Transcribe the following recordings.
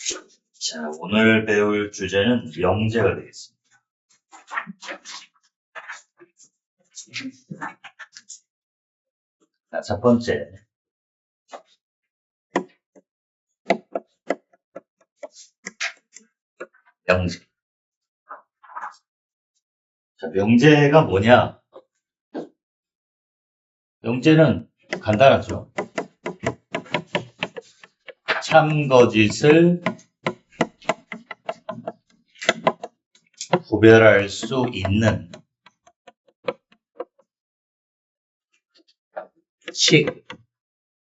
자, 오늘 배울 주제는 명제가 되겠습니다. 자, 첫 번째. 명제. 자, 명제가 뭐냐? 명제는 간단하죠. 참거짓을 구별할 수 있는 식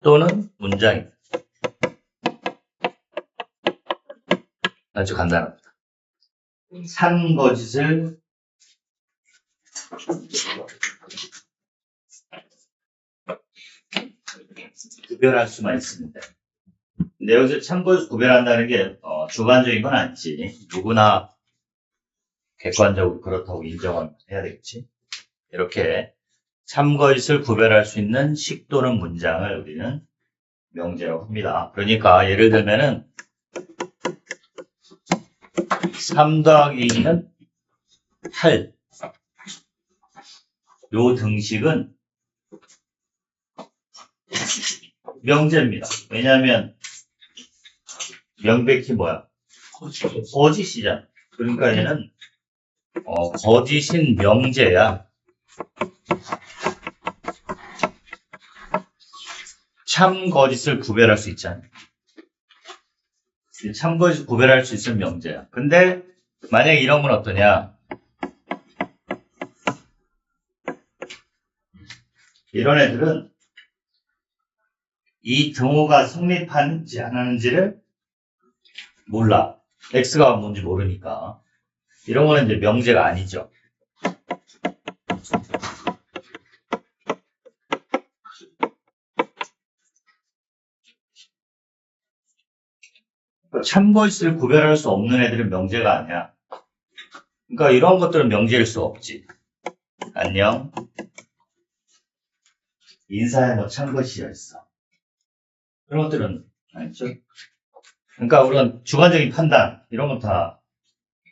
또는 문장입니다. 아주 간단합니다. 참거짓을 구별할 수만 있습니다. 근데 여기서 참거짓 구별한다는 게 주관적인 건 아니지. 누구나 객관적으로 그렇다고 인정을 해야 되겠지. 이렇게 참거짓을 구별할 수 있는 식 또는 문장을 우리는 명제라고 합니다. 그러니까 예를 들면은 3 더하기 2는 8. 요 등식은 명제입니다. 왜냐하면 명백히 뭐야? 거짓이잖아. 그러니까 얘는 거짓인 명제야. 참거짓을 구별할 수 있잖아. 참거짓을 구별할 수 있으면 명제야. 근데 만약에 이런 건 어떠냐? 이런 애들은 이 등호가 성립하는지 안 하는지를 몰라. x가 뭔지 모르니까. 이런 거는 이제 명제가 아니죠. 참거짓을 구별할 수 없는 애들은 명제가 아니야. 그러니까 이런 것들은 명제일 수 없지. 안녕. 인사에 뭐 참거짓이었어. 그런 것들은 아니죠. 그러니까 우리가 주관적인 판단 이런 건 다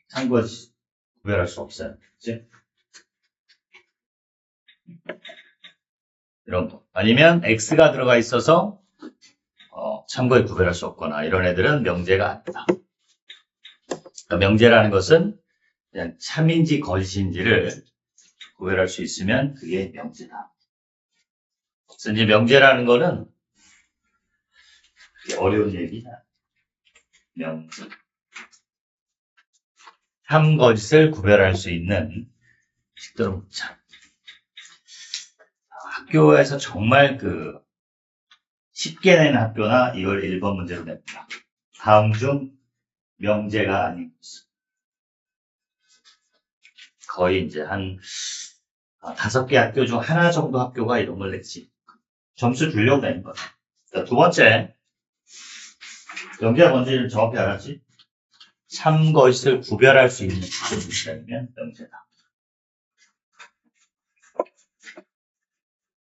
참거짓 구별할 수 없어요. 그치? 이런 거. 아니면 x가 들어가 있어서 참거짓 구별할 수 없거나 이런 애들은 명제가 아니다. 그러니까 명제라는 것은 그냥 참인지 거짓인지를 구별할 수 있으면 그게 명제다. 그래서 이제 명제라는 거는 어려운 얘기다. 명제. 참거짓을 구별할 수 있는 식도로 문장. 학교에서 정말 쉽게 내는 학교나 이걸 1번 문제로 냅니다. 다음 중 명제가 아닌 것은. 거의 이제 한 5개 학교 중 하나 정도 학교가 이런 걸 냈지. 점수 주려고 내는 거야. 자, 두 번째. 명제가 뭔지를 정확히 알았지? 참거짓을 구별할 수 있는 문장이면 명제다.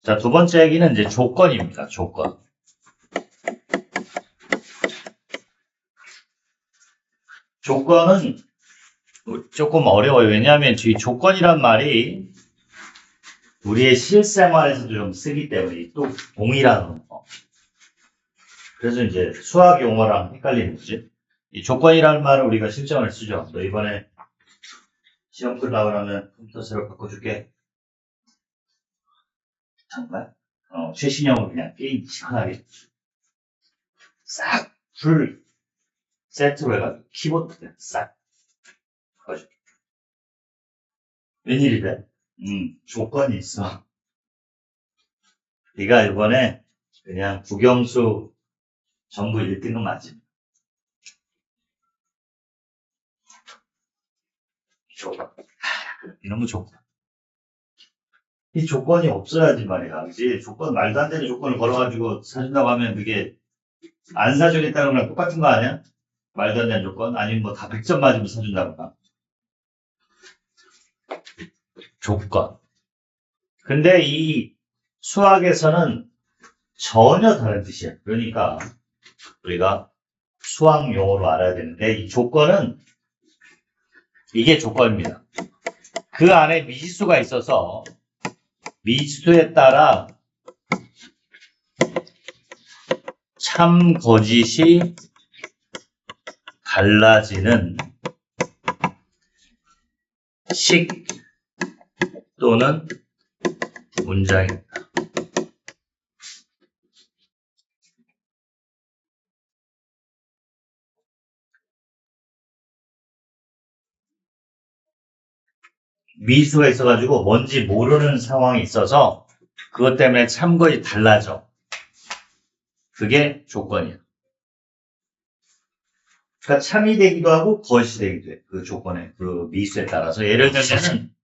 자, 두 번째 얘기는 이제 조건입니다. 조건. 조건은 조금 어려워요. 왜냐하면 이 조건이란 말이 우리의 실생활에서도 좀 쓰기 때문에 또 동일한 거. 그래서 이제 수학 용어랑 헷갈리는 거지. 이 조건이라는 말을 우리가 실생활에 쓰죠. 너 이번에 시험 끝나고 나면 컴퓨터 새로 바꿔줄게. 정말? 최신형으로 그냥 게임 시원하게 싹 풀 세트로 해가지고 키보드 그냥 싹 바꿔줄게. 웬일이래? 조건이 있어. 네가 이번에 그냥 국영수 전부 1등은 맞지? 조건. 이런 거 조건. 이 조건이 없어야지 말이야. 그치? 조건, 말도 안 되는 조건을 걸어가지고 사준다고 하면 그게 안 사주겠다는 거랑 똑같은 거 아니야? 말도 안 되는 조건? 아니면 뭐 다 100점 맞으면 사준다거나. 조건. 근데 이 수학에서는 전혀 다른 뜻이야. 그러니까 우리가 수학 용어로 알아야 되는데 이 조건은 이게 조건입니다. 그 안에 미지수가 있어서 미지수에 따라 참 거짓이 달라지는 식 또는 문장입니다. 미수가 있어가지고 뭔지 모르는 상황이 있어서 그것 때문에 참 거짓이 달라져. 그게 조건이야. 그러니까 참이 되기도 하고 거짓이 되기도 해. 그 조건에, 그 미수에 따라서. 예를 들면은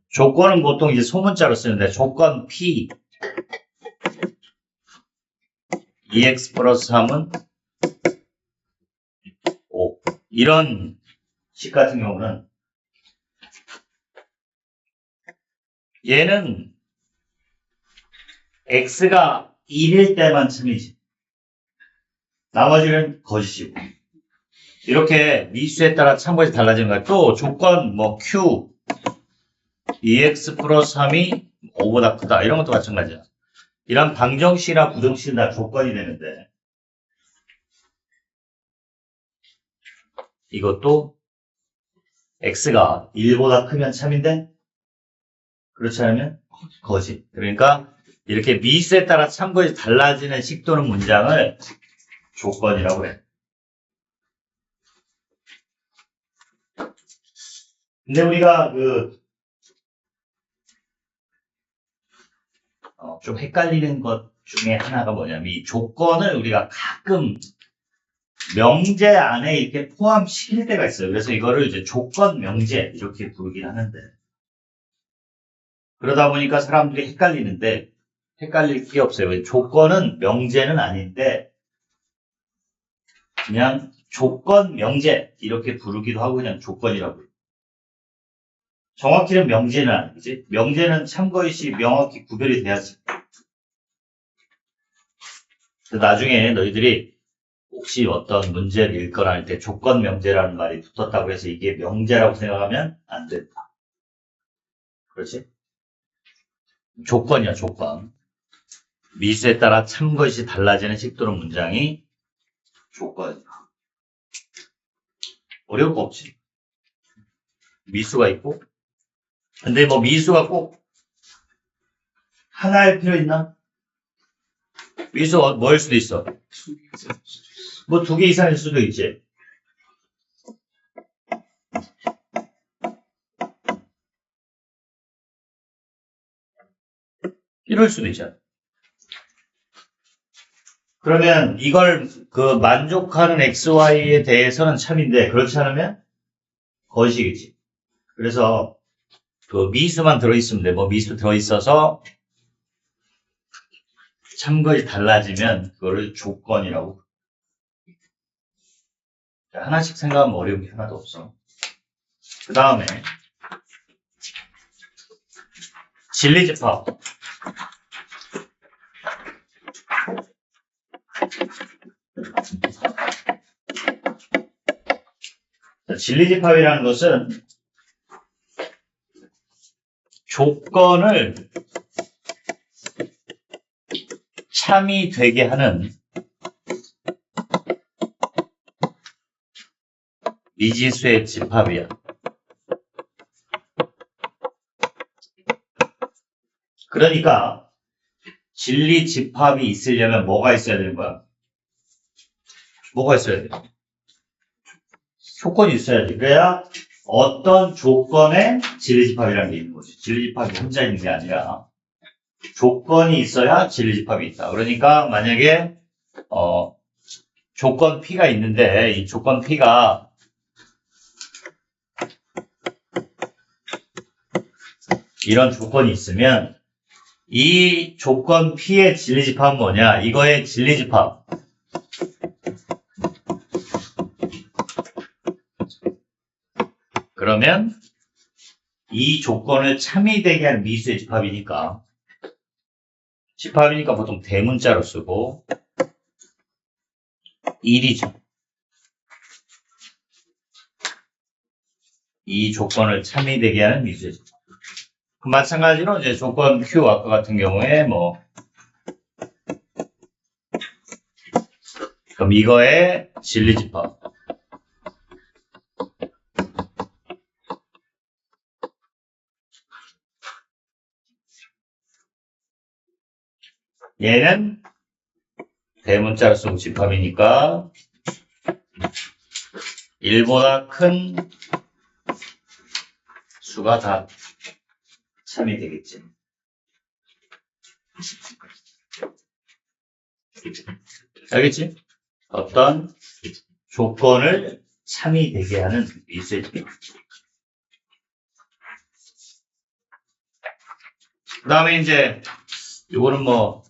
조건은 보통 이제 소문자로 쓰는데 조건 P EX 플러스 3은 5 이런 식 같은 경우는 얘는 X가 1일 때만 참이지 나머지는 거짓이고 이렇게 미수에 따라 참거짓이 달라지는 거야. 또 조건 뭐 Q EX 플러스 3이 5보다 크다 이런 것도 마찬가지야. 이런 방정식이나 부정식은 다 조건이 되는데 이것도 X가 1보다 크면 참인데 그렇지 않으면 거짓. 그러니까 이렇게 미수에 따라 참거짓이 달라지는 식 또는 문장을 조건이라고 해. 근데 우리가 좀 헷갈리는 것 중에 하나가 뭐냐면 이 조건을 우리가 가끔 명제 안에 이렇게 포함시킬 때가 있어요. 그래서 이거를 이제 조건 명제 이렇게 부르긴 하는데 그러다 보니까 사람들이 헷갈리는데 헷갈릴 게 없어요. 조건은 명제는 아닌데 그냥 조건 명제 이렇게 부르기도 하고 그냥 조건이라고 해요. 정확히는 명제는 아니지. 명제는 참거짓이 명확히 구별이 돼야지. 나중에 너희들이 혹시 어떤 문제를 읽거나 할 때 조건 명제라는 말이 붙었다고 해서 이게 명제라고 생각하면 안 된다. 그렇지? 조건이야, 조건. 미수에 따라 참거짓이 달라지는 식 또는 문장이 조건이야. 어려울 거 없지. 미수가 있고. 근데 뭐 미수가 꼭 하나일 필요 있나? 미수 뭐일 수도 있어. 뭐 2개 이상일 수도 있지. 이럴 수도 있잖아. 그러면 이걸 만족하는 XY에 대해서는 참인데 그렇지 않으면 거짓이겠지. 그래서 미수만 들어있으면 돼. 뭐 미수 들어있어서 참거짓이 달라지면 그거를 조건이라고. 하나씩 생각하면 어려운 게 하나도 없어. 그 다음에 진리집합. 진리집합이라는 것은 조건을 참이 되게 하는 미지수의 집합이야. 그러니까 진리집합이 있으려면 뭐가 있어야 되는 거야? 뭐가 있어야 돼? 조건이 있어야지. 그래야 어떤 조건에 진리집합이라는 게 있는 거지. 진리집합이 혼자 있는 게 아니라 조건이 있어야 진리집합이 있다. 그러니까 만약에 조건 P가 있는데 이 조건 P가 이런 조건이 있으면 이 조건 P의 진리집합은 뭐냐? 이거의 진리집합. 그러면 이 조건을 참이되게 하는 미수의 집합이니까 보통 대문자로 쓰고 1이죠. 이 조건을 참이되게 하는 미수의 집합. 마찬가지로 이제 조건 Q 아까 같은 경우에 뭐 그럼 이거의 진리집합 얘는 대문자를 쓰고 집합이니까 1보다 큰 수가 다 참이 되겠지. 알겠지? 어떤 조건을 참이 되게 하는 미수의 집합. 그 다음에 이제 이거는 뭐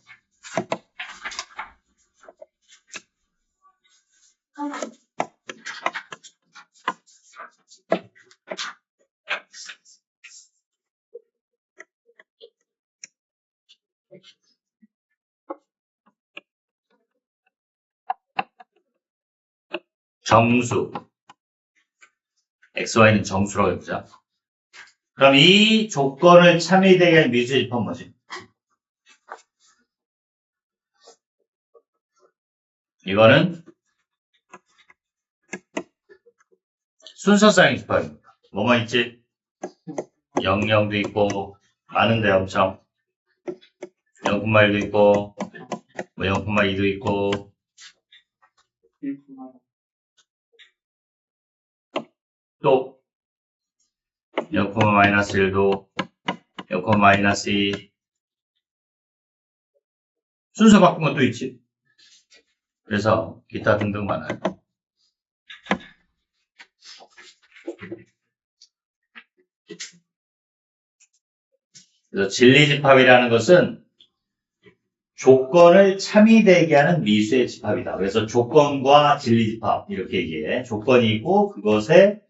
정수 XY는 정수라고 해보자. 그럼 이 조건을 참이되게 하는 미수의 집합은 뭐지? 이거는 순서상의 집합입니다. 뭐만 있지? 00도 있고 많은데 엄청 0,1도 있고 뭐 0,2도 있고 또 0,-1도 0,-2 순서 바꾼 것도 있지. 그래서 기타 등등 많아요. 그래서 진리집합이라는 것은 조건을 참이되게 하는 미수의 집합이다. 그래서 조건과 진리집합 이렇게 얘기해. 조건이 있고 그것에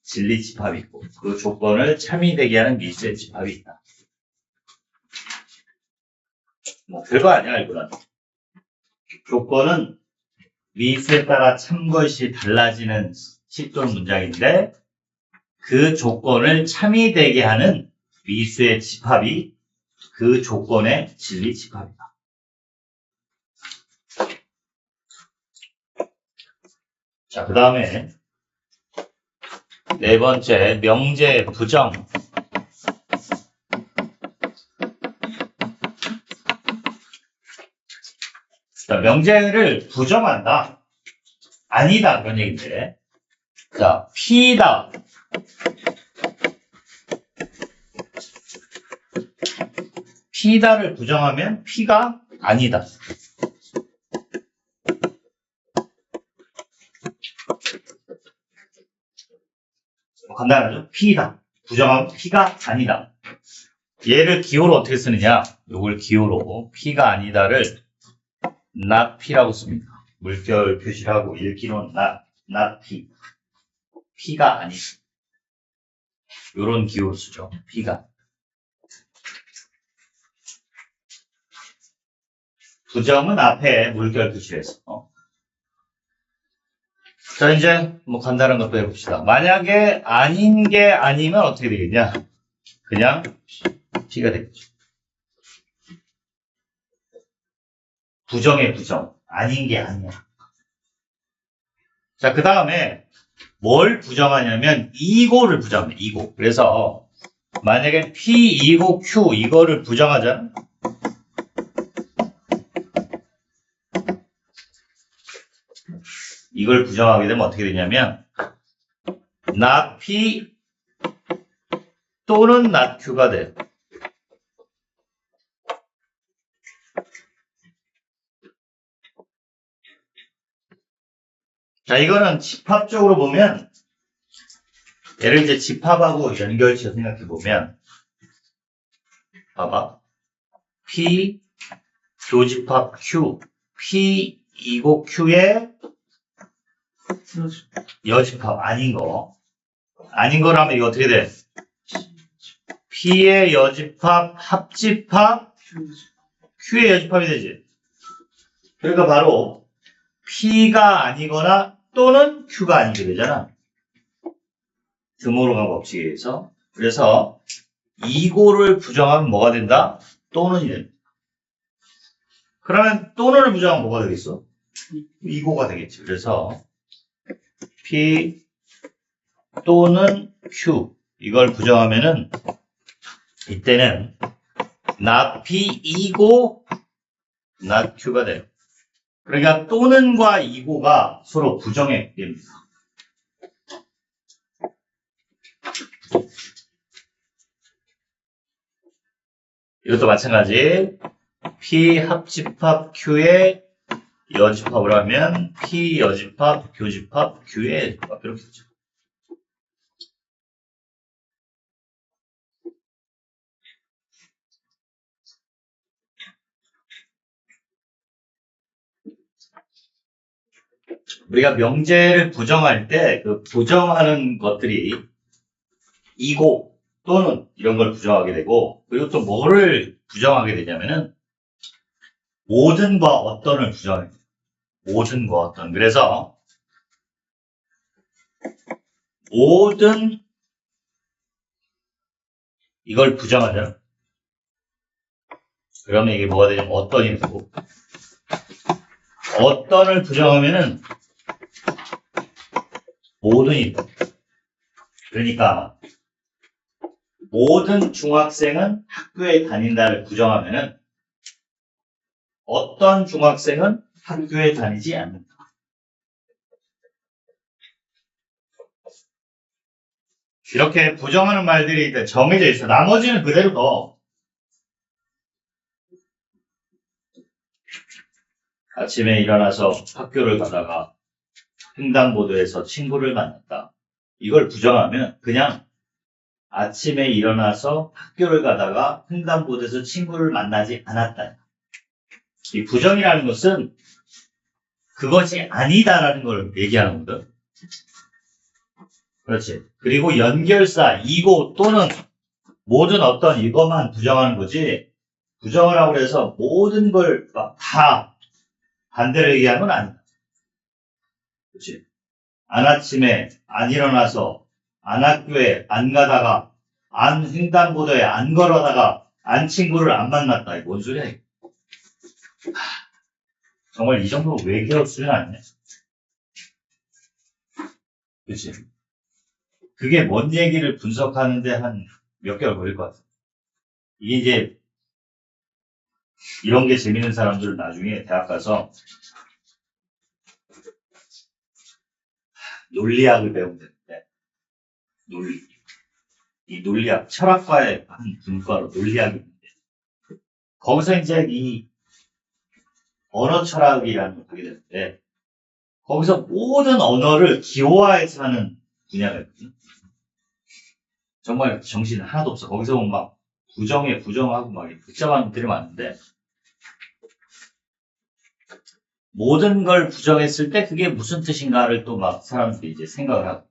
진리집합이 있고 그 조건을 참이되게 하는 미수의 집합이 있다. 뭐 별거 아니야 이거는. 조건은 미수에 따라 참것이 달라지는 식 또는 문장인데 그 조건을 참이되게 하는 미수의 집합이 그 조건의 진리 집합이다. 자, 그 다음에 네 번째 명제 부정. 자, 명제를 부정한다. 아니다 그런 얘기인데. 자, P다. P다를 부정하면 P가 아니다. 간단하죠? P다. 부정하면 P가 아니다. 얘를 기호로 어떻게 쓰느냐? 요걸 기호로 P가 아니다를 not P라고 씁니다. 물결 표시를 하고 읽기로는 not P. P가 아니다. 요런 기호로 쓰죠. P가. 부정은 앞에 물결 표시를 해서. 자, 이제 뭐 간단한 것도 해봅시다. 만약에 아닌 게 아니면 어떻게 되겠냐? 그냥 P가 되겠죠. 부정의 부정. 아닌 게 아니야. 자, 그 다음에 뭘 부정하냐면 이고를 부정해. 이고. 그래서 만약에 P, 이고, Q 이거를 부정하잖아. 이걸 부정하게 되면 어떻게 되냐면 not P 또는 not Q가 돼. 자, 이거는 집합적으로 보면 얘를 이제 집합하고 연결지어 생각해 보면 봐봐. P 교집합 Q P 이고 Q의 여집합 아닌 거. 아닌 거라면 이거 어떻게 돼? P의 여집합 합집합 Q의 여집합이 되지. 그러니까 바로 P가 아니거나 또는 Q가 아니게 되잖아. 드모로가 법칙에 의해서. 그래서 이고를 부정하면 뭐가 된다? 또는이 된다. 그러면 또는을 부정하면 뭐가 되겠어? 이고가 되겠지. 그래서 P 또는 Q 이걸 부정하면은 이때는 not P 이고 not Q가 돼요. 그러니까 또는과 이고가 서로 부정의 됩니다. 이것도 마찬가지. P 합집합 Q의 여집합을 하면 P 여집합 교집합 Q의 여집합 이렇게 되죠. 우리가 명제를 부정할 때 그 부정하는 것들이 이고 또는 이런 걸 부정하게 되고, 그리고 또 뭐를 부정하게 되냐면은 모든과 어떤을 부정하게 돼요. 모든과 어떤. 그래서 모든 이걸 부정하잖아. 그러면 이게 뭐가 되냐면 어떤이 되고, 어떤을 부정하면은 모든이 돼. 그러니까 모든 중학생은 학교에 다닌다를 부정하면은 어떤 중학생은 학교에 다니지 않는다. 이렇게 부정하는 말들이 정해져 있어. 나머지는 그대로 둬. 아침에 일어나서 학교를 가다가 횡단보도에서 친구를 만났다. 이걸 부정하면 그냥 아침에 일어나서 학교를 가다가 횡단보도에서 친구를 만나지 않았다. 이 부정이라는 것은 그것이 아니다라는 걸 얘기하는 거거든. 그렇지. 그리고 연결사, 이고 또는 모든 어떤 이것만 부정하는 거지, 부정을 하고 그래서 모든 걸 막 다 반대로 얘기하는 건 아니다. 그렇지. 안 아침에 안 일어나서 안 학교에 안 가다가 안 횡단보도에 안 걸어다가 안 친구를 안 만났다. 이거 뭔 소리야 이거. 정말 이 정도 외계어 수준 아니냐? 그렇지. 그게 뭔 얘기를 분석하는데 한 몇 개월 걸릴 것 같아. 이게 이제 이런 게 재밌는 사람들은 나중에 대학 가서 논리학을 배우면 되는데, 논리. 이 논리학, 철학과의 한 분과로 논리학이 있는데, 거기서 이제 이 언어 철학이라는 걸 하게 되는데, 거기서 모든 언어를 기호화해서 하는 분야가 있거든요. 정말 정신 하나도 없어. 거기서 보면 막 부정에 부정하고 막 복잡한 것들이 많은데, 모든 걸 부정했을 때 그게 무슨 뜻인가를 또 막 사람들이 이제 생각을 하고.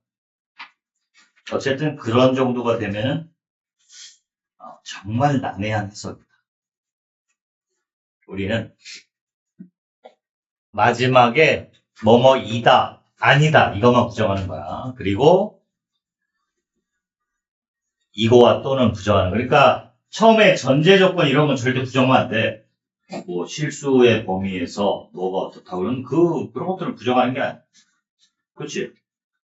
어쨌든 그런 정도가 되면은 정말 난해한 해석이다. 우리는 마지막에 뭐뭐이다, 아니다 이것만 부정하는 거야. 그리고 이거와 또는 부정하는 거야. 그러니까 처음에 전제 조건 이런 건 절대 부정하면 안 돼. 뭐 실수의 범위에서 뭐가 어떻다고 그러면 그런 것들은 부정하는 게 아니야. 그렇지?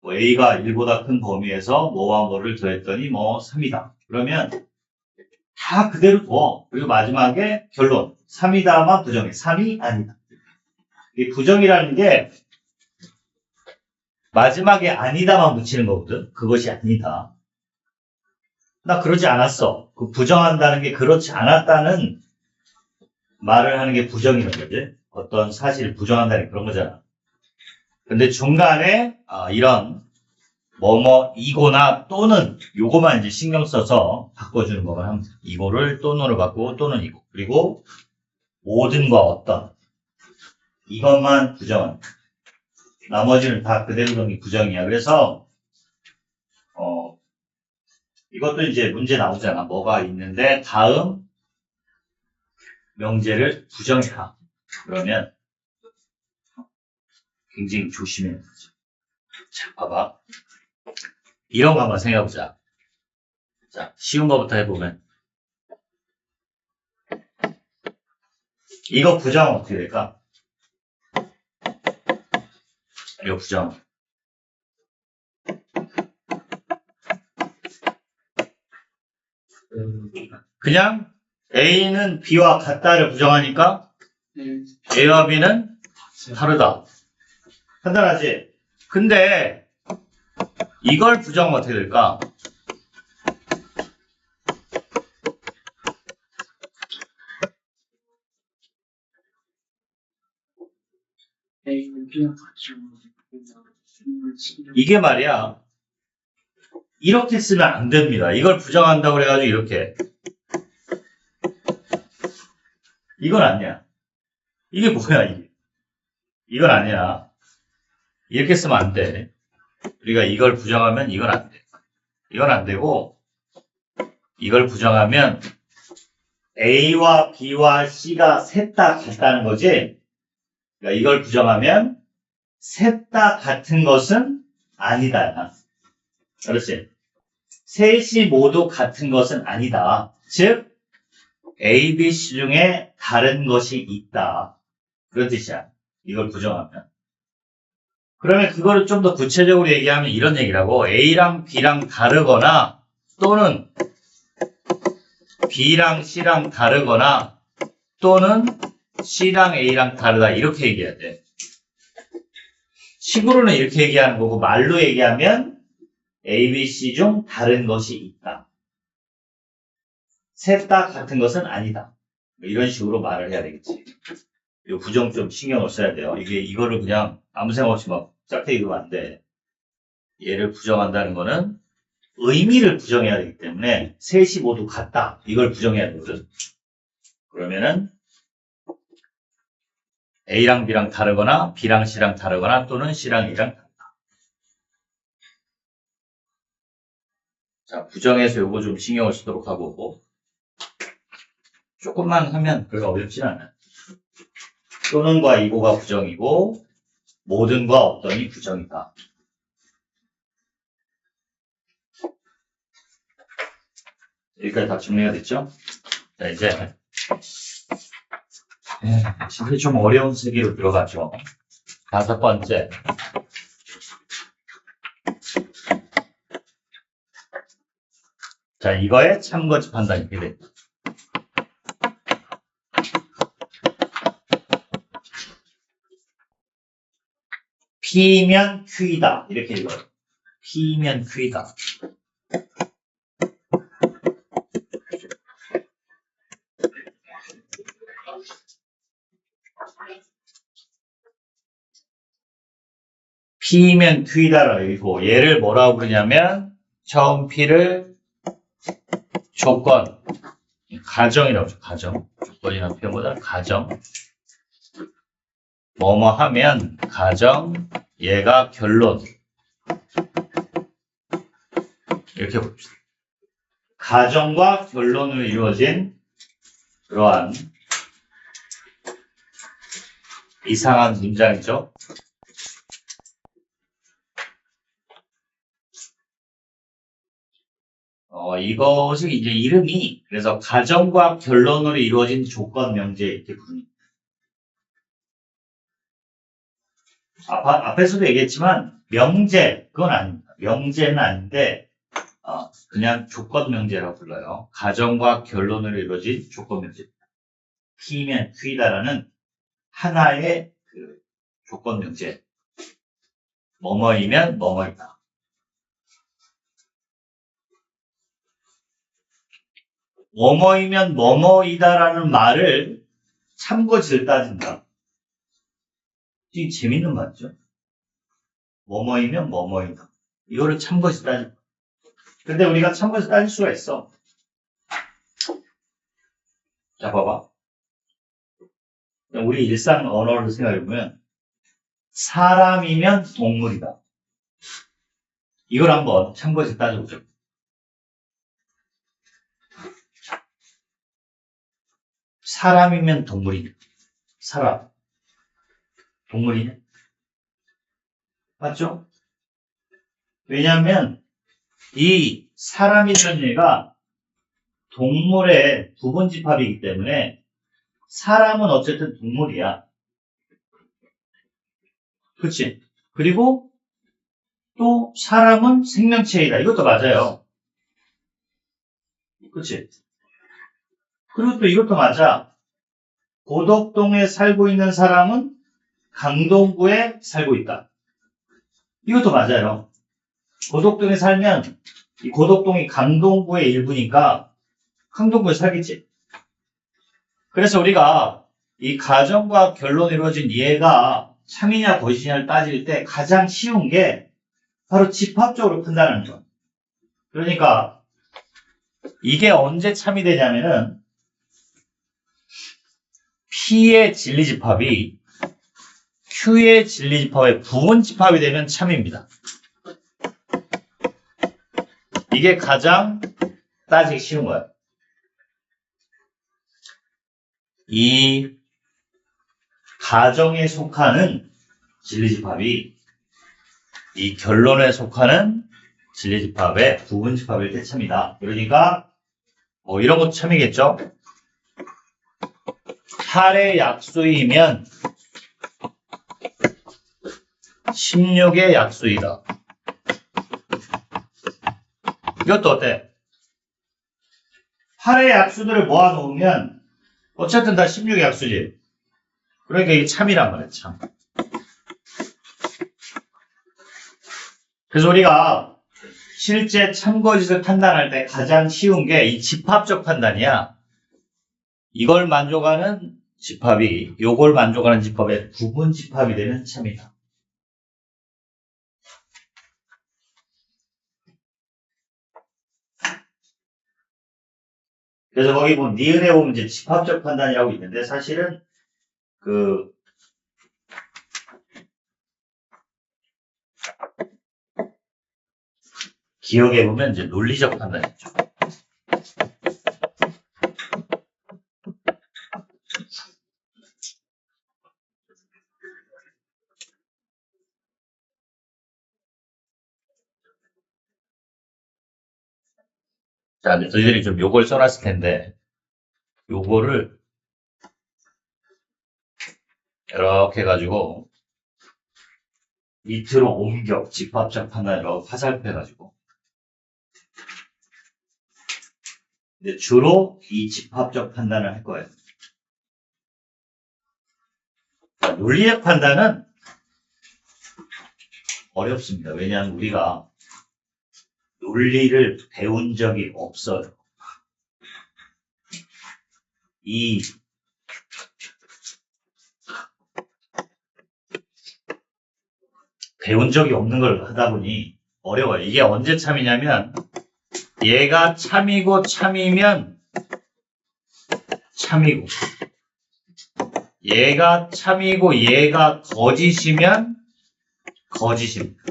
뭐 A가 1보다 큰 범위에서 뭐와 뭐를 더했더니 뭐 3이다. 그러면 다 그대로 둬. 그리고 마지막에 결론. 3이다만 부정해. 3이 아니다. 이 부정이라는 게 마지막에 아니다만 붙이는 거거든. 그것이 아니다. 나 그러지 않았어. 그 부정한다는 게 그렇지 않았다는 말을 하는 게 부정이라는 거지. 어떤 사실을 부정한다는 게 그런 거잖아. 근데 중간에 이런 뭐뭐 이거나 또는 요거만 이제 신경 써서 바꿔주는 것만 하면 돼. 이거를 또는으로 바꾸고 또는 이거. 그리고 모든과 어떤 이것만 부정은. 나머지는 다 그대로 둔 게 부정이야. 그래서 이것도 이제 문제 나오잖아. 뭐가 있는데 다음 명제를 부정해라. 그러면 굉장히 조심해야 되죠. 자, 봐봐. 이런 거 한번 생각해보자. 자, 쉬운 거부터 해보면. 이거 부정은 어떻게 될까? 이거 부정. 그냥 A는 B와 같다를 부정하니까 A와 B는 다르다. 판단하지? 근데 이걸 부정하면 어떻게 될까? 이게 말이야. 이렇게 쓰면 안 됩니다. 이걸 부정한다고 그래가지고 이렇게. 이건 아니야. 이게 뭐야, 이게. 이건 아니야. 이렇게 쓰면 안 돼. 우리가 이걸 부정하면 이건 안 돼. 이건 안 되고, 이걸 부정하면 A와 B와 C가 셋 다 같다는 거지. 그러니까 이걸 부정하면 셋 다 같은 것은 아니다. 그렇지? 셋이 모두 같은 것은 아니다. 즉, A, B, C 중에 다른 것이 있다. 그런 뜻이야. 이걸 부정하면. 그러면 그거를 좀 더 구체적으로 얘기하면 이런 얘기라고. A랑 B랑 다르거나 또는 B랑 C랑 다르거나 또는 C랑 A랑 다르다. 이렇게 얘기해야 돼. 식으로는 이렇게 얘기하는 거고 말로 얘기하면 A, B, C 중 다른 것이 있다. 셋 다 같은 것은 아니다. 이런 식으로 말을 해야 되겠지. 이 부정 좀 신경을 써야 돼요. 이거를 그냥 아무 생각 없이 막 짝대 읽으면 안 돼. 얘를 부정한다는 거는 의미를 부정해야 되기 때문에 셋이 모두 같다. 이걸 부정해야 되거든. 그러면은 A랑 B랑 다르거나 B랑 C랑 다르거나 또는 C랑 A랑 다르다. 자, 부정해서 요거 좀 신경을 쓰도록 하고 조금만 하면 별로 어렵진 않아요. 또는과 이고가 부정이고 모든과 없던이 부정이다. 여기까지 다 정리가 됐죠? 자, 이제 진짜 좀 어려운 세계로 들어가죠. 5번째. 자, 이거의 참거짓 판단이 이렇게 됩니다. P면 Q이다. 이렇게 읽어요. P면 Q이다. P면 Q이다라고 읽고 얘를 뭐라고 부르냐면 처음 P를 조건, 가정이라고 하죠. 가정. 조건이라는 표현보다 가정. 뭐뭐 하면 가정, 얘가 결론. 이렇게 봅시다. 가정과 결론으로 이루어진 그러한 이상한 문장이죠. 이것이 이제 이름이 그래서 가정과 결론으로 이루어진 조건 명제 이렇게 부릅니다. 앞에서도 얘기했지만 명제 그건 아닙니다. 명제는 아닌데 그냥 조건 명제라고 불러요. 가정과 결론으로 이루어진 조건 명제입니다. P면 Q다라는 하나의 그 조건 명제. 뭐뭐이면 뭐뭐이다. 뭐뭐이면 뭐뭐이다라는 말을 참고지를 따진다. 되게 재밌는 말이죠. 뭐뭐이면 뭐뭐이다. 이거를 참고지 따진다. 근데 우리가 참고지 따질 수가 있어. 자, 봐봐. 우리 일상 언어를 생각해보면 사람이면 동물이다. 이걸 한번 참고지 따져보죠. 사람이면 동물이냐? 사람. 동물이냐? 맞죠? 왜냐하면 이 사람이라는 얘가 동물의 부분집합이기 때문에 사람은 어쨌든 동물이야. 그치? 그리고 또 사람은 생명체이다. 이것도 맞아요. 그치? 그리고 또 이것도 맞아. 고덕동에 살고 있는 사람은 강동구에 살고 있다. 이것도 맞아요. 고덕동에 살면 이 고덕동이 강동구의 일부니까 강동구에 살겠지. 그래서 우리가 이 가정과 결론이 이루어진 얘가 참이냐 거짓이냐를 따질 때 가장 쉬운 게 바로 집합적으로 판단하는 거야. 그러니까 이게 언제 참이 되냐면은 P의 진리집합이 Q의 진리집합의 부분집합이 되면 참입니다. 이게 가장 따지기 쉬운 거야. 이 가정에 속하는 진리집합이 이 결론에 속하는 진리집합의 부분집합일 때 참이다. 그러니까 뭐 이런 것도 참이겠죠. 8의 약수이면 16의 약수이다. 이것도 어때? 8의 약수들을 모아놓으면 어쨌든 다 16의 약수지. 그러니까 이게 참이란 말이야, 참. 그래서 우리가 실제 참거짓을 판단할 때 가장 쉬운 게 이 집합적 판단이야. 이걸 만족하는 집합이 요걸 만족하는 집합의 부분 집합이 되는 참이다. 그래서 거기 보면 니은에 보면 이제 집합적 판단이라고 있는데 사실은 그 기억해 보면 이제 논리적 판단이죠. 자, 너희들이 좀 요걸 써놨을 텐데 요거를 이렇게 해가지고 밑으로 옮겨 집합적 판단이라고 화살표해가지고 근데 주로 이 집합적 판단을 할 거예요. 자, 논리적 판단은 어렵습니다. 왜냐하면 우리가 논리를 배운 적이 없어요. 이 배운 적이 없는 걸 하다 보니 어려워요. 이게 언제 참이냐면 얘가 참이고 참이면 참이고 얘가 참이고 얘가 거짓이면 거짓입니다.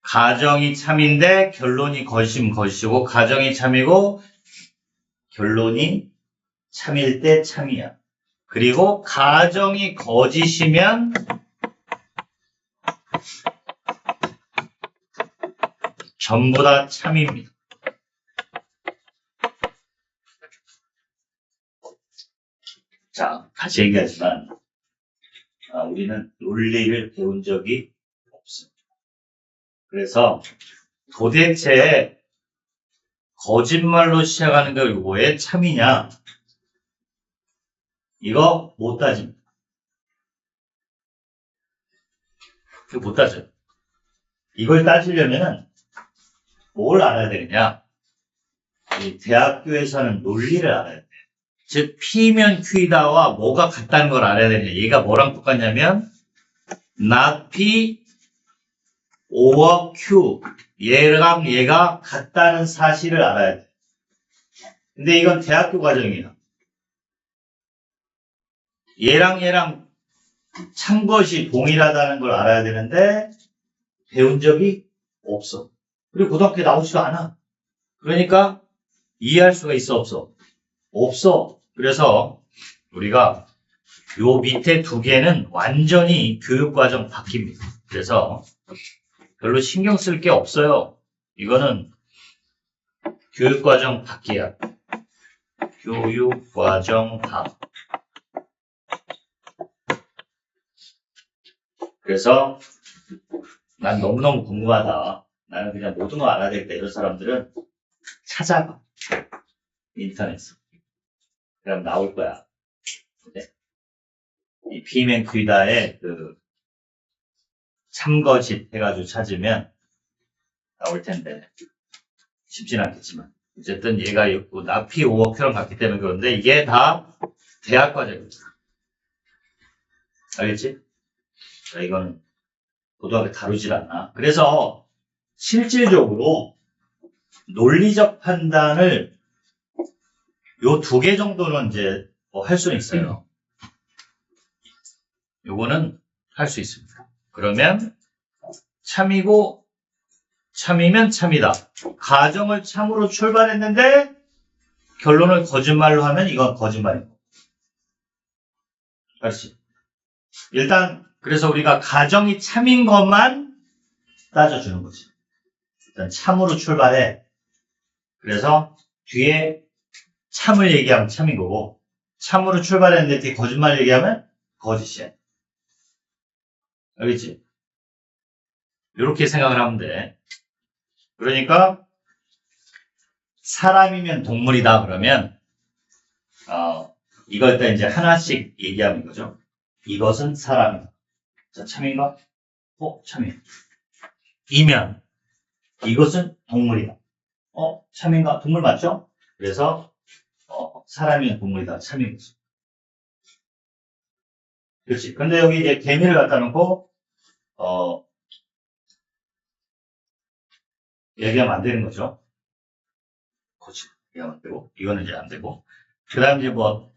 가정이 참인데 결론이 거짓이면 거짓이고 가정이 참이고 결론이 참일 때 참이야. 그리고 가정이 거짓이면 전부 다 참입니다. 자, 다시 얘기하지만 우리는 논리를 배운 적이 없습니다. 그래서 도대체 거짓말로 시작하는 게 왜 참이냐? 이거 못 따집니다. 이거 못 따져요. 이걸 따지려면 뭘 알아야 되느냐? 이 대학교에서는 논리를 알아야 돼요. 즉 P면 Q이다와 뭐가 같다는 걸 알아야 되냐. 얘가 뭐랑 똑같냐면 not P, or Q 얘랑 얘가 같다는 사실을 알아야 돼. 근데 이건 대학교 과정이야. 얘랑 참것이 동일하다는 걸 알아야 되는데 배운 적이 없어. 그리고 고등학교에 나오지도 않아. 그러니까 이해할 수가 있어 없어? 없어. 그래서 우리가 요 밑에 두 개는 완전히 교육과정 바뀝니다. 그래서 별로 신경 쓸 게 없어요. 이거는 교육과정 바뀌야. 교육과정 바. 그래서 난 너무너무 궁금하다. 나는 그냥 모든 거 알아야 되겠다. 이런 사람들은 찾아봐. 인터넷에서. 그럼 나올 거야. 네? 이 피맨퀴다의 그 참거짓 해가지고 찾으면 나올 텐데 쉽진 않겠지만 어쨌든 얘가 납피 5억 표를 받기 때문에 그런데 이게 다 대학 과정입니다. 알겠지? 자, 이거는 고등학교 다루질 않아. 그래서 실질적으로 논리적 판단을 요 두 개 정도는 이제 뭐 할 수는 있어요. 요거는 할 수 있습니다. 그러면 참이고 참이면 참이다. 가정을 참으로 출발했는데 결론을 거짓말로 하면 이건 거짓말이고. 그렇지. 일단 그래서 우리가 가정이 참인 것만 따져주는 거지. 일단 참으로 출발해. 그래서 뒤에 참을 얘기하면 참인 거고 참으로 출발했는데 뒤에 거짓말 얘기하면 거짓이야. 알겠지? 이렇게 생각을 하면 돼. 그러니까 사람이면 동물이다 그러면 이걸 일단 이제 하나씩 얘기하는 거죠. 이것은 사람이다. 자, 참인가? 참이. 이면 이것은 동물이다. 참인가? 동물 맞죠? 그래서 사람이면 동물이다. 참인 거죠. 그렇지. 근데 여기 이제 개미를 갖다 놓고 얘기하면 안 되는 거죠. 그렇지. 얘기하면 안 되고 이거는 이제 안 되고 그 다음 이제 뭐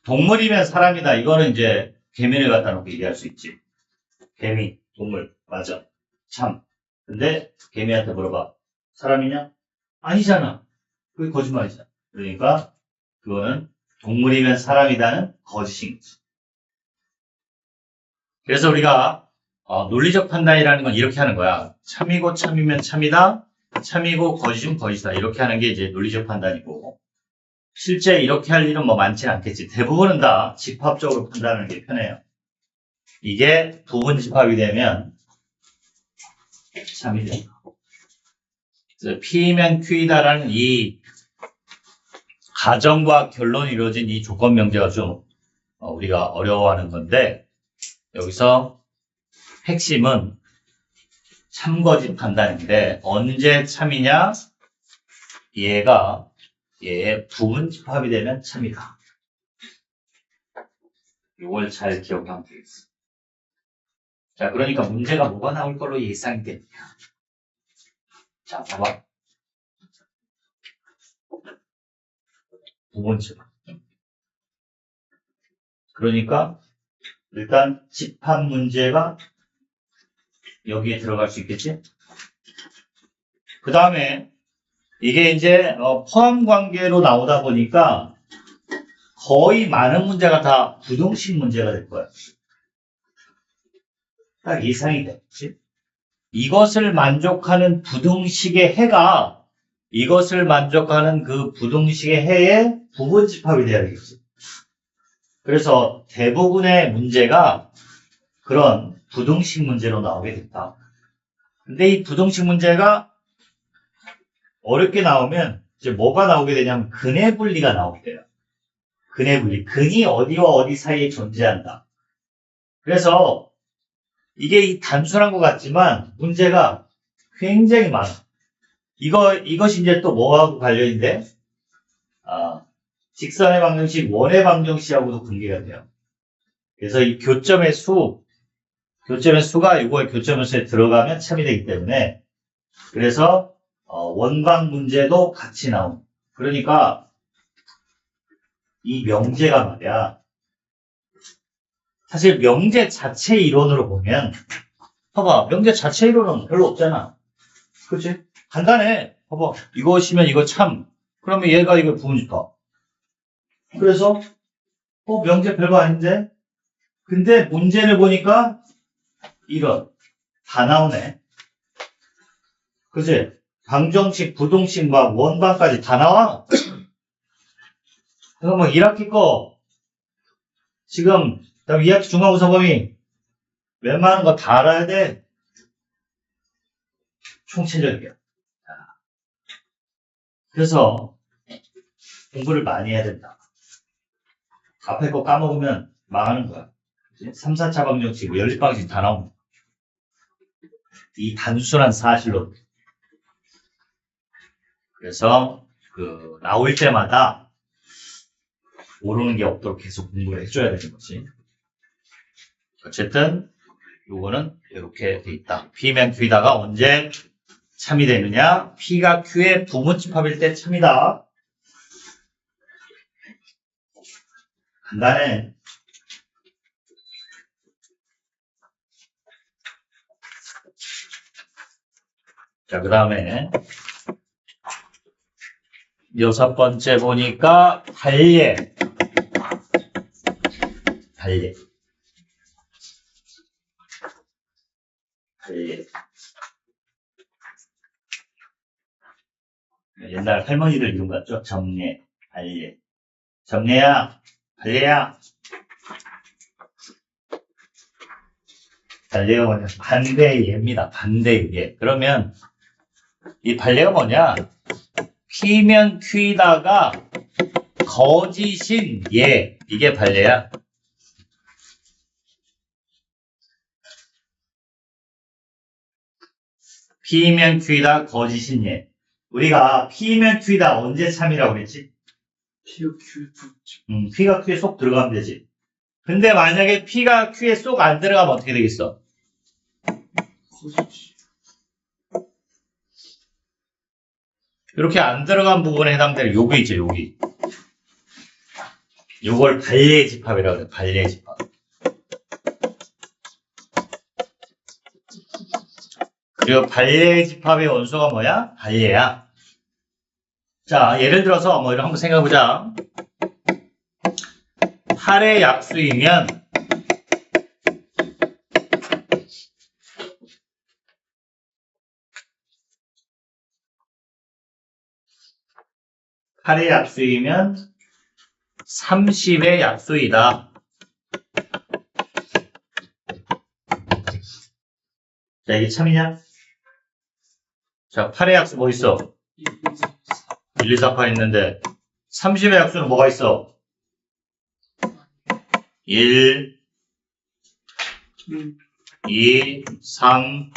동물이면 사람이다. 이거는 이제 개미를 갖다 놓고 얘기할 수 있지. 개미, 동물, 맞아. 참. 근데 개미한테 물어봐. 사람이냐? 아니잖아. 그게 거짓말이잖아. 그러니까 그거는 동물이면 사람이다는 거짓인 거지. 그래서 우리가 논리적 판단이라는 건 이렇게 하는 거야. 참이고 참이면 참이다. 참이고 거짓이면 거짓이다. 이렇게 하는 게 이제 논리적 판단이고 실제 이렇게 할 일은 뭐 많지는 않겠지. 대부분은 다 집합적으로 판단하는 게 편해요. 이게 부분 집합이 되면 참이 된다. 그래서 P면 Q이다라는 이 가정과 결론이 이루어진 이 조건 명제가 좀 우리가 어려워하는 건데 여기서 핵심은 참거짓 판단인데 언제 참이냐? 얘의 부분 집합이 되면 참이다. 이걸 잘 기억하면 되겠어. 자, 그러니까 문제가 뭐가 나올 걸로 예상이 됩니다. 자, 봐봐. 부분 집합. 그러니까 일단 집합 문제가 여기에 들어갈 수 있겠지? 그 다음에 이게 이제 포함 관계로 나오다 보니까 거의 많은 문제가 다 부등식 문제가 될 거야. 딱 예상이 됐지? 이것을 만족하는 부등식의 해가 이것을 만족하는 그 부등식의 해의 부분 집합이 돼야 되겠지. 그래서 대부분의 문제가 그런 부등식 문제로 나오게 됐다. 근데 이 부등식 문제가 어렵게 나오면 이제 뭐가 나오게 되냐면 근의 분리가 나오게 돼요. 근의 분리. 근이 어디와 어디 사이에 존재한다. 그래서 이게 단순한 것 같지만 문제가 굉장히 많아. 이것이 이제 또 뭐하고 관련인데? 직선의 방정식, 원의 방정식하고도 관계가 돼요. 그래서 이 교점의 수가 이거의 교점의 수에 들어가면 참이 되기 때문에 그래서 원방 문제도 같이 나옵니다. 그러니까 이 명제가 말이야. 사실 명제 자체 이론으로 보면 봐봐. 명제 자체 이론은 별로 없잖아. 그치? 간단해. 봐봐. 이것이면 이거 참. 그러면 얘가 이거 부분 집합. 그래서 명제 별거 아닌데 근데 문제를 보니까 이런 다 나오네. 그치? 방정식, 부동식, 막 원방까지 다 나와. 그래서 뭐 1학기 거 지금 2학기 중간고사 범위 웬만한 거 다 알아야 돼. 총체적이야. 그래서 공부를 많이 해야 된다. 앞에 거 까먹으면 망하는 거야. 3, 4차 방정식, 연립방식 다 나오는 거야. 이 단순한 사실로. 그래서 나올 때마다 모르는 게 없도록 계속 공부를 해줘야 되는 거지. 어쨌든 요거는 이렇게 돼 있다. P면 Q이다가 언제 참이 되느냐? P가 Q의 부모집합일 때 참이다. 간단해. 자, 그 다음에 6번째 보니까 발예. 발예. 옛날 할머니들 이름 같죠? 정례, 발예. 정례야, 발예야. 발예가 뭐냐? 반대예입니다. 반대예. 그러면 이 발예가 뭐냐? P면 Q다가 거짓인 예. 이게 발예야. P면 Q다 거짓인 예. 우리가 P면 Q다 언제 참이라고 그랬지? P가 Q에 쏙 들어가면 되지. 근데 만약에 P가 Q에 쏙 안 들어가면 어떻게 되겠어? 이렇게 안 들어간 부분에 해당되는 여기 있죠, 여기. 요걸 발예 집합이라고 해요, 발예 집합. 그리고 발예 집합의 원소가 뭐야? 발예야. 자, 예를 들어서 뭐 이런 한번 생각해보자. 8의 약수이면 8의 약수이면 30의 약수이다. 자, 이게 참이냐? 자, 8의 약수 뭐 있어? 1, 2, 4, 8 있는데 30의 약수는 뭐가 있어? 1, 2, 3,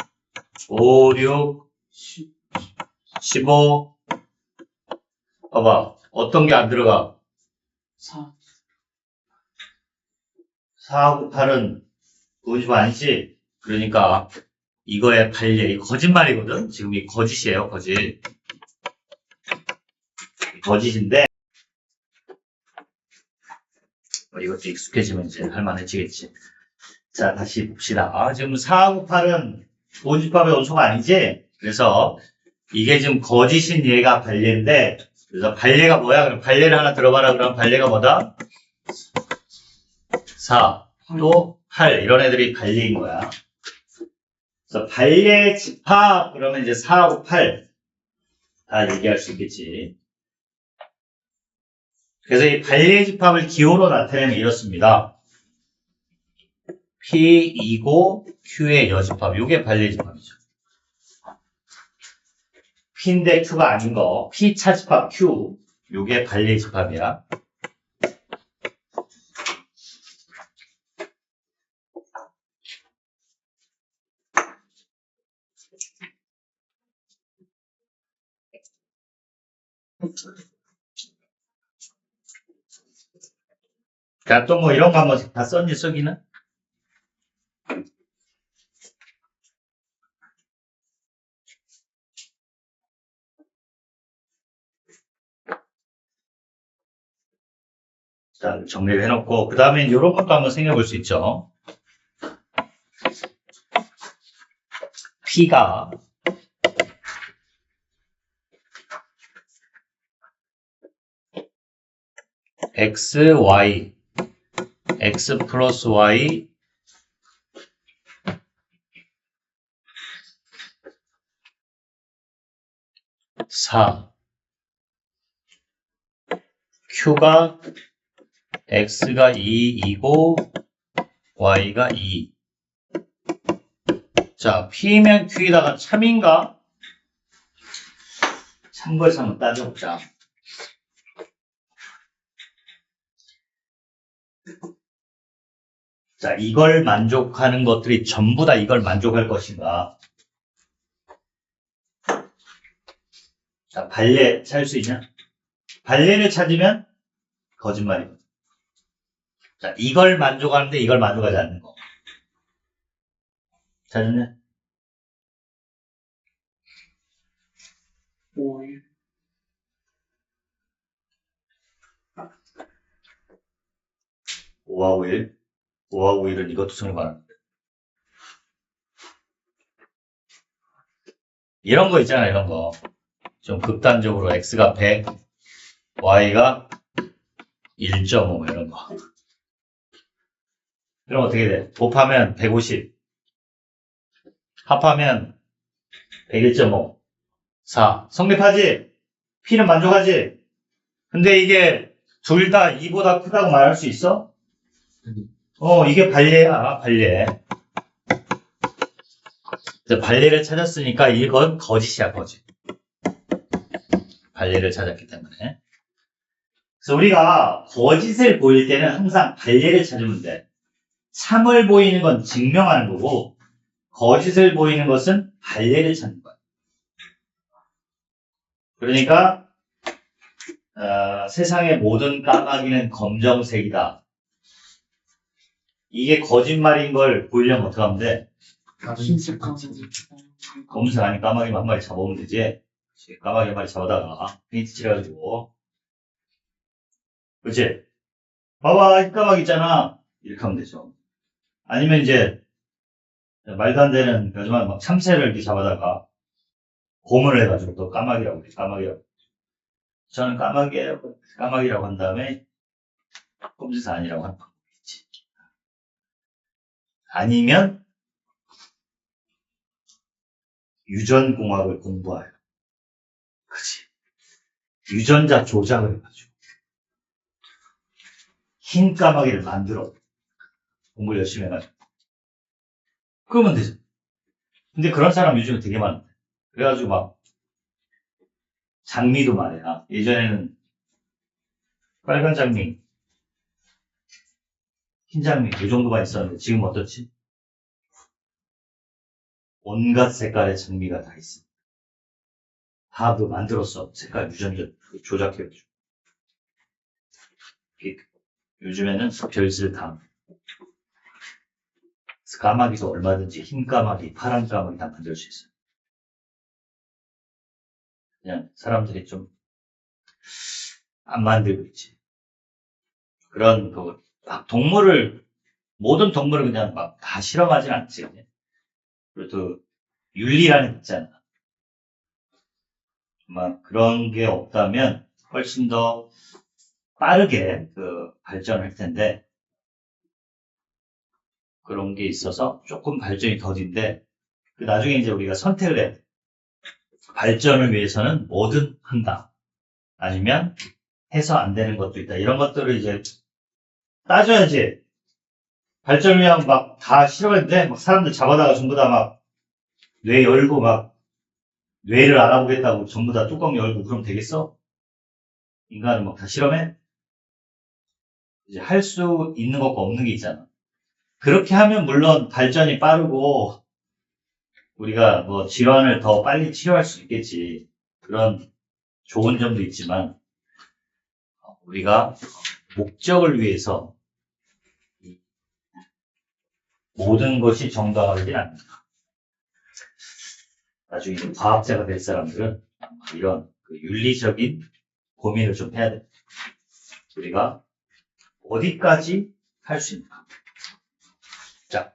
5, 6, 15. 봐봐. 어떤 게 안 들어가? 4하고 8은 50 아니지? 그러니까 이거의 발예, 이 거짓말이거든? 지금 이 거짓이에요, 거짓. 거짓인데 이것도 익숙해지면 이제 할만해지겠지. 자, 다시 봅시다. 지금 4하고 8은 부호집합의 원소가 아니지? 그래서 이게 지금 거짓인 얘가 발예인데, 그래서 발예가 뭐야? 그럼 발예를 하나 들어봐라. 그러면 발예가 뭐다? 4, 또 8 이런 애들이 발예인 거야. 그래서 발예 집합 그러면 이제 4하고 8 다 얘기할 수 있겠지. 그래서 이 발예 집합을 기호로 나타내면 이렇습니다. P2고 Q의 여집합. 이게 발예 집합이죠. P인데 Q가 아닌 거. P 차집합 Q. 이게 발예 집합이야. 자, 또 뭐 이런 거 한번 다 썼니, 쓰기는? 자, 정리를 해놓고, 그 다음에 이런 것도 한번 생각해 볼 수 있죠. P가 X, Y x 플러스 y 4 q가 x가 2이고 y가 2. 자, p면 q에다가 참인가? 참고해서 한번 따져보자. 자, 이걸 만족하는 것들이 전부 다 이걸 만족할 것인가? 자, 발레 찾을 수 있냐? 발레를 찾으면 거짓말이거든. 자, 이걸 만족하는데 이걸 만족하지 않는 거. 찾았냐? 5하고 1. 5하고 1은 이것도 정말하는데. 이런 거 있잖아, 이런 거. 좀 극단적으로 x가 100, y가 1.5 이런 거. 그럼 어떻게 돼? 곱하면 150, 합하면 101.5, 4. 성립하지? p는 만족하지? 근데 이게 둘 다 2보다 크다고 말할 수 있어? 이게 발레야, 발레. 발레를 찾았으니까 이건 거짓이야, 거짓. 발레를 찾았기 때문에. 그래서 우리가 거짓을 보일 때는 항상 발레를 찾으면 돼. 참을 보이는 건 증명하는 거고, 거짓을 보이는 것은 발레를 찾는 거야. 그러니까 세상의 모든 까마귀는 검정색이다. 이게 거짓말인 걸 보이려면 어떻게 하면 돼? 검은색 아닌 까마귀만 한 마리 잡아오면 되지. 까마귀 한 마리 잡아다가 페인트 칠해가지고, 그렇지? 봐봐, 이 까마귀 있잖아. 이렇게 하면 되죠. 아니면 이제 말도 안 되는 하지만 막 참새를 이렇게 잡아다가 고문을 해가지고 또 까마귀라고 그래. 까마귀라고. 저는 까마귀라고 한 다음에 꼼짓 아니라고 하는 방법이 있지. 아니면 유전공학을 공부해요. 그치? 유전자 조작을 해가지고 흰 까마귀를 만들어. 공부를 열심히 해가지고. 그러면 되죠. 근데 그런 사람 요즘에 되게 많은데. 그래가지고 막 장미도 말이야. 예전에는 빨간 장미, 흰 장미 이 정도가 있었는데 지금 어떻지? 온갖 색깔의 장미가 다 있어. 다 그 만들었어. 색깔 유전자 조작해가지고. 요즘에는 별을 다. 까마귀도 얼마든지 흰 까마귀, 파란 까마귀 다 만들 수 있어요. 그냥 사람들이 좀 안 만들고 있지. 그런 동물을 모든 동물을 그냥 막 다 실험하진 않지. 그래도 윤리라는 게 있잖아. 막 그런 게 없다면 훨씬 더 빠르게 발전할 텐데 그런 게 있어서 조금 발전이 더딘데 나중에 이제 우리가 선택을 해야 돼. 발전을 위해서는 뭐든 한다. 아니면 해서 안 되는 것도 있다. 이런 것들을 이제 따져야지. 발전을 위한 막 다 실험했는데 막 사람들 잡아다가 전부 다 막 뇌 열고 막 뇌를 알아보겠다고 전부 다 뚜껑 열고 그러면 되겠어? 인간은 막 다 실험해? 이제 할 수 있는 것과 없는 게 있잖아. 그렇게 하면 물론 발전이 빠르고 우리가 뭐 질환을 더 빨리 치료할 수 있겠지. 그런 좋은 점도 있지만 우리가 목적을 위해서 모든 것이 정당하진 않는다. 나중에 과학자가 될 사람들은 이런 윤리적인 고민을 좀 해야 돼. 우리가 어디까지 할 수 있는가. 자,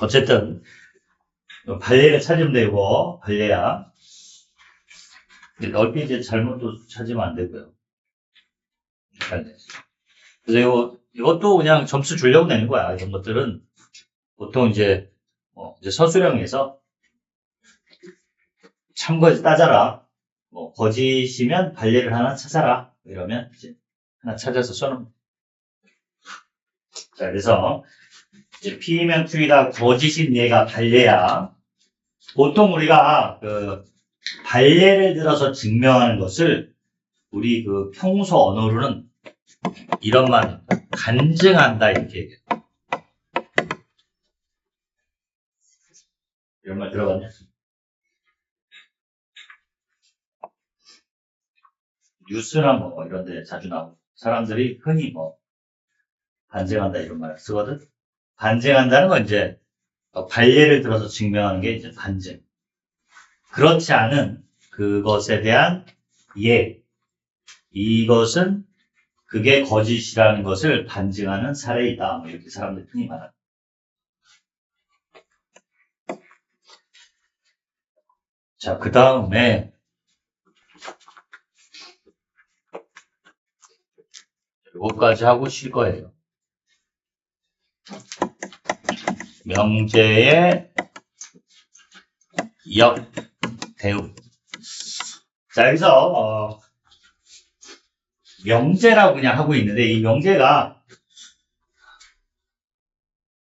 어쨌든 발레를 찾으면 되고 발레야. 넓게 이제 잘못도 찾으면 안 되고요. 발레. 그래서 이것도 그냥 점수 주려고 내는 거야. 이런 것들은 보통 이제 서술형에서 참거짓 따져라. 거짓이면 발례를 하나 찾아라. 이러면 이제 하나 찾아서 써놓은. 자, 그래서 이제 P면 Q이다. 거짓인 얘가 발례야. 보통 우리가 그 발례를 들어서 증명하는 것을 우리 그 평소 언어로는 이런 말 간증한다 이렇게 얘기해요. 이런 말 들어봤냐? 뉴스나 뭐 이런 데 자주 나오고 사람들이 흔히 뭐 반증한다 이런 말을 쓰거든. 반증한다는 건 이제 발례를 들어서 증명하는 게 이제 반증. 그렇지 않은 그것에 대한 예. 이것은 그게 거짓이라는 것을 반증하는 사례이다. 뭐 이렇게 사람들이 흔히 말합니다. 자, 그 다음에 이것까지 하고 쉴 거예요. 명제의 역, 대우. 자, 여기서 명제라고 그냥 하고 있는데 이 명제가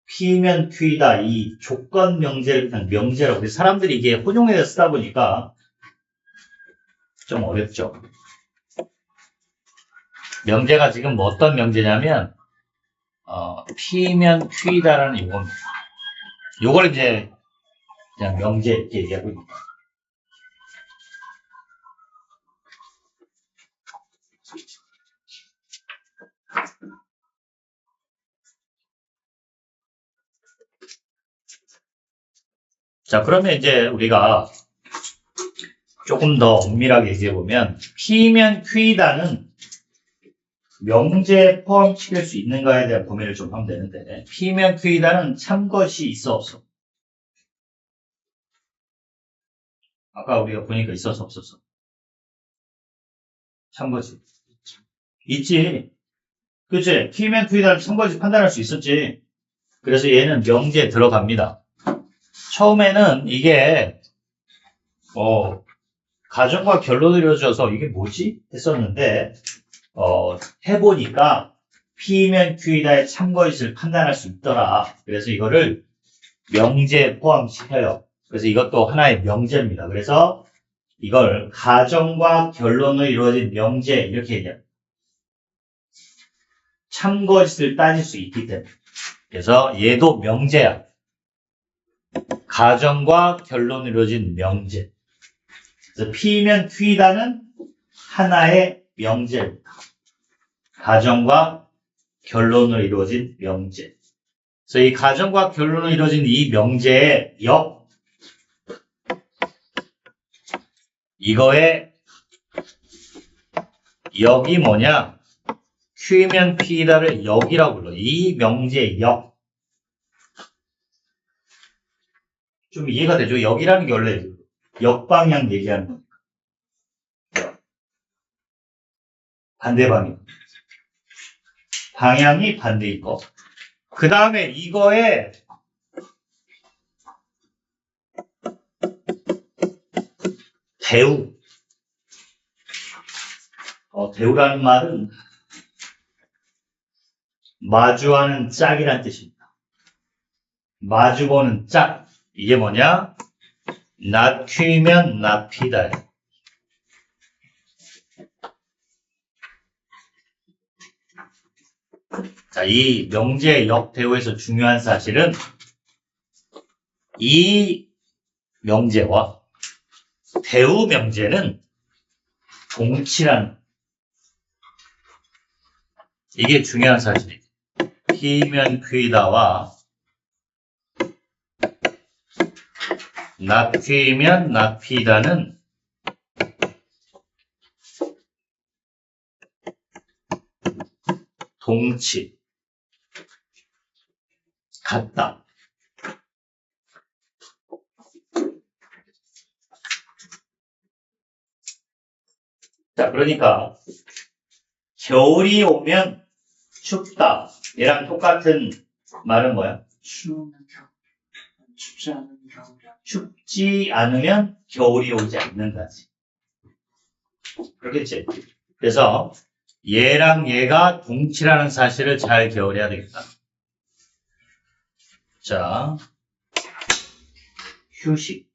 P면 Q이다. 이 조건 명제를 그냥 명제라고. 사람들이 이게 혼용해서 쓰다 보니까 좀 어렵죠. 명제가 지금 뭐 어떤 명제냐면 P면 Q이다라는 이겁니다. 요걸 이제 그냥 명제 이렇게 얘기하고 있는 거예요. 자, 그러면 이제 우리가 조금 더 엄밀하게 얘기해보면 P면 Q이다는 명제에 포함시킬 수 있는가에 대한 고민을 좀 하면 되는데 P면 Q이다는 참것이 있어 없어? 아까 우리가 보니까 있어서 없었어. 참것이 있지. 그치? P면 Q이다는 참것이 판단할 수 있었지. 그래서 얘는 명제에 들어갑니다. 처음에는 이게 가정과 결론을 이루어져서 이게 뭐지? 했었는데 해보니까 P면 Q이다의 참거짓을 판단할 수 있더라. 그래서 이거를 명제에 포함시켜요. 그래서 이것도 하나의 명제입니다. 그래서 이걸 가정과 결론으로 이루어진 명제 이렇게 얘기해요. 참거짓을 따질 수 있기 때문에. 그래서 얘도 명제야. 가정과 결론으로 이루어진 명제. 그래서 P면 Q이다는 하나의 명제입니다. 가정과 결론으로 이루어진 명제. 그래서 이 가정과 결론으로 이루어진 이 명제의 역, 이거의 역이 뭐냐? Q면 P이다를 역이라고 불러. 이 명제의 역. 좀 이해가 되죠? 역이라는 게 원래 역방향 얘기하는 거니까. 반대 방향. 방향이 반대인 거. 그 다음에 이거에 대우. 대우라는 말은 마주하는 짝이란 뜻입니다. 마주보는 짝. 이게 뭐냐? not Q면 not P다. 자, 이 명제의 역대우에서 중요한 사실은 이 명제와 대우 명제는 동치라는 이게 중요한 사실이에요. P면 Q이다와 not Q면 not P다는 동치 같다. 자, 그러니까 겨울이 오면 춥다. 얘랑 똑같은 말은 뭐야? 추우면 겨울. 춥지 않으면 겨울이야. 춥지 않으면 겨울이 오지 않는다지. 그렇겠지? 그래서 얘랑 얘가 동치라는 사실을 잘 기억해야 되겠다. 자, 휴식.